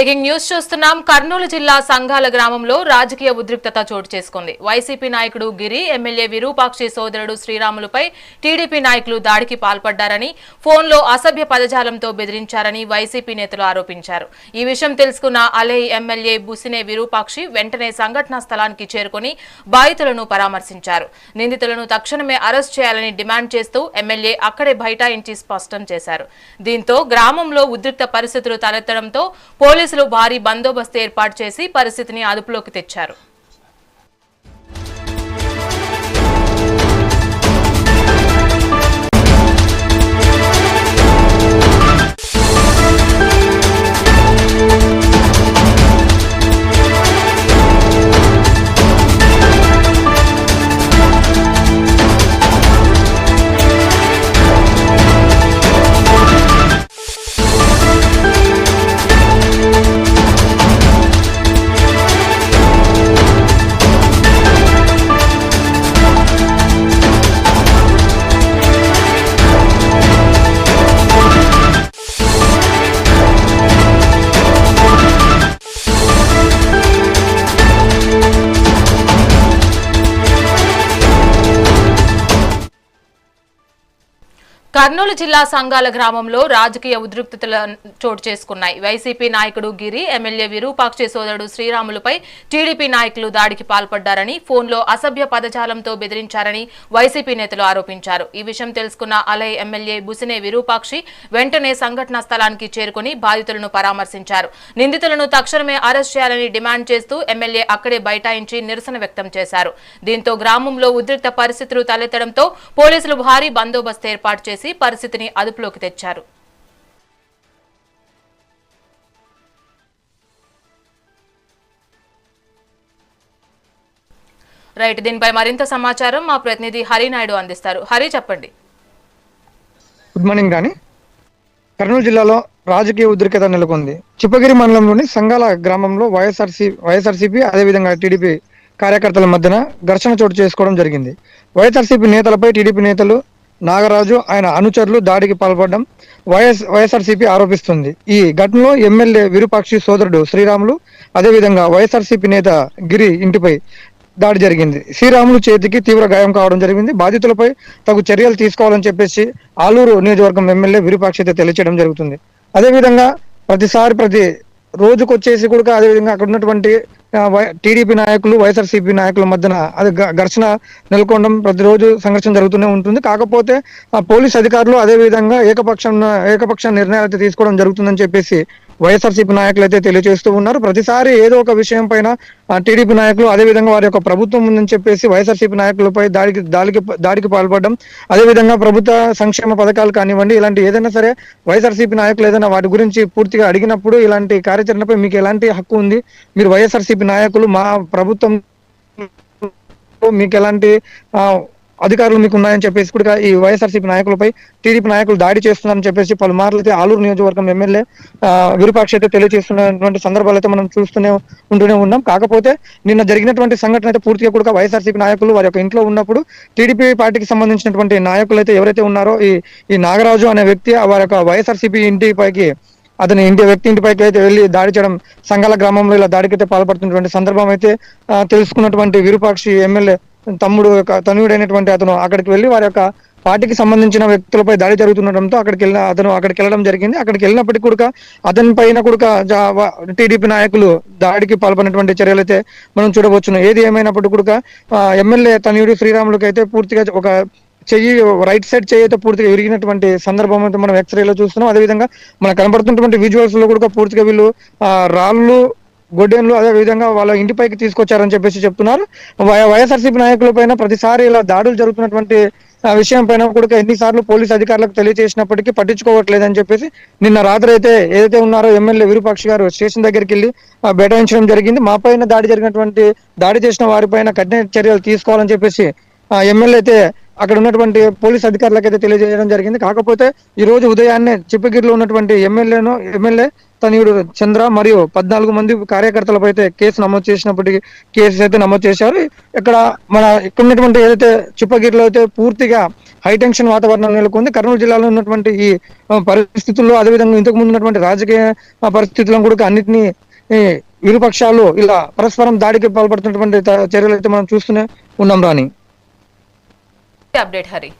Breaking news చూస్తున్నాం. కర్నూలు జిల్లా సంఘాల గ్రామంలో రాజకీయ ఉద్రిక్తత చోటు చేసుకుంది. వైసీపీ నాయకుడు గిరి, ఎమ్మెల్యే విరూపాక్షి సోదరుడు శ్రీరాములుపై టీడీపీ నాయకులు దాడికి పాల్పడ్డారని, ఫోన్లో అసభ్య పదజాలంతో బెదిరించారని వైసీపీ నేతలు ఆరోపించారు. ఈ విషయం తెలుసుకున్న అలై ఎమ్మెల్యే బుసినే విరూపాక్షి వెంటనే సంఘటనా స్థలానికి చేరుకుని బాధితులను పరామర్శించారు. నిందితులను తక్షణమే అరెస్ట్ చేయాలని డిమాండ్ చేస్తూ ఎమ్మెల్యే అక్కడే బైఠాయించి స్పష్టం చేశారు. దీంతో గ్రామంలో ఉద్రిక్త పరిస్థితులు తలెత్తడంతో పోలీసులు భారీ బందోబస్తు ఏర్పాటు చేసి పరిస్థితిని అదుపులోకి తెచ్చారు. కర్నూలు జిల్లా సంఘాల గ్రామంలో రాజకీయ ఉద్రిక్తతలు చోటు చేసుకున్నాయి. వైసీపీ నాయకుడు గిరి, ఎమ్మెల్యే విరూపాక్షి సోదరుడు శ్రీరాములుపై టీడీపీ నాయకులు దాడికి పాల్పడ్డారని, ఫోన్లో అసభ్య పదజాలంతో బెదిరించారని వైసీపీ నేతలు ఆరోపించారు. ఈ విషయం తెలుసుకున్న అలై ఎమ్మెల్యే బుసినే విరూపాక్షి వెంటనే సంఘటనా స్థలానికి చేరుకుని బాధితులను పరామర్శించారు. నిందితులను తక్షణమే అరెస్ట్ చేయాలని డిమాండ్ చేస్తూ ఎమ్మెల్యే అక్కడే బైఠాయించి నిరసన వ్యక్తం చేశారు. దీంతో గ్రామంలో ఉద్రిక్త పరిస్థితులు తలెత్తడంతో పోలీసులు భారీ బందోబస్తు ఏర్పాటు చేసి పరిస్థితిని అదుపులోకి తెచ్చారు. రైట్, దీనిపై మరింత సమాచారం మా ప్రతినిధి హరినాయుడు అందిస్తారు. హరి, చెప్పండి. గుడ్ మార్నింగ్ రాణి. కర్నూలు జిల్లాలో రాజకీయ ఉద్రిక్తత నెలకొంది. చిప్పగిరి మండలంలోని సంఘాల గ్రామంలో వైఎస్ఆర్సీపీ అదేవిధంగా టీడీపీ కార్యకర్తల మధ్యన ఘర్షణ చోటు చేసుకోవడం జరిగింది. వైఎస్ఆర్సీపీ నేతలపై టీడీపీ నేతలు నాగరాజు ఆయన అనుచరులు దాడికి పాల్పడడం వైఎస్ఆర్సీపీ ఆరోపిస్తుంది. ఈ ఘటనలో ఎమ్మెల్యే విరూపాక్షి సోదరుడు శ్రీరాములు అదేవిధంగా వైఎస్ఆర్సీపీ నేత గిరి ఇంటిపై దాడి జరిగింది. శ్రీరాములు చేతికి తీవ్ర గాయం కావడం జరిగింది. బాధితులపై తగు చర్యలు తీసుకోవాలని చెప్పేసి ఆలూరు నియోజకవర్గం ఎమ్మెల్యే విరూపాక్షి అయితే తెలియచేయడం జరుగుతుంది. అదేవిధంగా ప్రతి రోజుకు వచ్చేసి కూడా అదేవిధంగా అక్కడ ఉన్నటువంటి టీడీపీ నాయకులు వైఎస్ఆర్సీపీ నాయకుల మధ్యన అది ఘర్షణ నెలకొనడం ప్రతిరోజు సంఘర్షణ జరుగుతూనే ఉంటుంది. కాకపోతే పోలీస్ అధికారులు అదేవిధంగా ఏకపక్ష నిర్ణయాలు తీసుకోవడం జరుగుతుందని చెప్పేసి వైఎస్ఆర్సీపీ నాయకులు అయితే తెలియజేస్తూ ఉన్నారు. ప్రతిసారి ఏదో ఒక విషయం పైన టీడీపీ నాయకులు అదేవిధంగా వారి యొక్క ప్రభుత్వం ఉందని చెప్పేసి వైఎస్ఆర్సీపీ నాయకులపై దాడికి పాల్పడడం, అదేవిధంగా ప్రభుత్వ సంక్షేమ పథకాలు కానివ్వండి, ఇలాంటి ఏదైనా సరే వైఎస్ఆర్సీపీ నాయకులు ఏదైనా వాటి గురించి పూర్తిగా అడిగినప్పుడు ఇలాంటి కార్యాచరణపై మీకు ఎలాంటి హక్కు ఉంది, మీరు వైఎస్ఆర్సీపీ నాయకులు మా ప్రభుత్వం మీకు ఎలాంటి అధికారులు మీకు ఉన్నాయని చెప్పేసి కూడా ఈ వైఎస్ఆర్సీపీ నాయకులపై టీడీపీ నాయకులు దాడి చేస్తున్నారని చెప్పేసి పలుమార్లు అయితే ఆలూరు నియోజకవర్గం ఎమ్మెల్యే విరూపాక్షి అయితే తెలియజేస్తున్నటువంటి సందర్భాలు అయితే మనం ఉంటూనే ఉన్నాం. కాకపోతే నిన్న జరిగినటువంటి సంఘటన అయితే పూర్తిగా కూడా వైఎస్ఆర్సీపీ నాయకులు వారి యొక్క ఇంట్లో ఉన్నప్పుడు టీడీపీ పార్టీకి సంబంధించినటువంటి నాయకులు అయితే ఎవరైతే ఉన్నారో ఈ నాగరాజు అనే వ్యక్తి వారి యొక్క వైఎస్ఆర్సీపీ వ్యక్తి ఇంటిపైకి అయితే వెళ్లి దాడి చేయడం, సంఘాల గ్రామంలో ఇలా దాడికి అయితే పాల్పడుతున్నటువంటి సందర్భం అయితే తెలుసుకున్నటువంటి విరూపాక్షి ఎమ్మెల్యే తమ్ముడు తనయుడైనటువంటి అతను అక్కడికి వెళ్లి వారి యొక్క పార్టీకి సంబంధించిన వ్యక్తులపై దాడి జరుగుతుండటంతో అక్కడికి వెళ్ళడం జరిగింది. అక్కడికి వెళ్ళినప్పటికీ కూడా అతని పైన కూడా టీడీపీ నాయకులు దాడికి పాల్పడినటువంటి చర్యలు అయితే మనం చూడవచ్చును. ఏది ఏమైనప్పటికీ కూడా ఎమ్మెల్యే తనయుడు శ్రీరాములకి అయితే పూర్తిగా ఒక రైట్ సైడ్ చెయ్యి అయితే పూర్తిగా విరిగినటువంటి సందర్భం అయితే మనం ఎక్స్రేలో చూస్తున్నాం. అదేవిధంగా మనకు కనబడుతున్నటువంటి విజువల్స్ లో కూడా పూర్తిగా వీళ్ళు రాళ్ళు గొడ్డెన్లు అదే విధంగా వాళ్ళ ఇంటిపైకి తీసుకొచ్చారని చెప్పేసి చెప్తున్నారు. వైఎస్ఆర్సీపీ నాయకుల పైన ప్రతిసారి ఇలా దాడులు జరుగుతున్నటువంటి విషయం పైన కూడా ఎన్నిసార్లు పోలీస్ అధికారులకు తెలియజేసినప్పటికీ పట్టించుకోవట్లేదని చెప్పేసి నిన్న రాత్రి అయితే ఏదైతే ఉన్నారో ఎమ్మెల్యే విరూపాక్షి గారు స్టేషన్ దగ్గరికి వెళ్ళి బైఠాయించడం జరిగింది. మా పైన దాడి చేసిన వారిపైన కఠిన చర్యలు తీసుకోవాలని చెప్పేసి ఎమ్మెల్యే అయితే అక్కడ ఉన్నటువంటి పోలీస్ అధికారులకు అయితే తెలియజేయడం జరిగింది. కాకపోతే ఈ రోజు ఉదయాన్నే చిప్పగిరిలో ఉన్నటువంటి ఎమ్మెల్యే తనయుడు చంద్ర మరియు 14 మంది కార్యకర్తలపై అయితే కేసు అయితే నమోదు చేశారు. ఇక్కడ ఇక్కడ ఉన్నటువంటి ఏదైతే చుప్పగిరిలో అయితే పూర్తిగా హైటెన్షన్ వాతావరణం నెలకొంది. కర్నూలు జిల్లాలో ఉన్నటువంటి ఈ పరిస్థితుల్లో, అదేవిధంగా ఇంతకు ముందు ఉన్నటువంటి రాజకీయ పరిస్థితులను కూడా అన్నింటినీ ఇరుపక్షాలు ఇలా పరస్పరం దాడికి పాల్పడుతున్నటువంటి చర్యలు అయితే మనం చూస్తూనే ఉన్నాం. రాని అప్డేట్ హరి.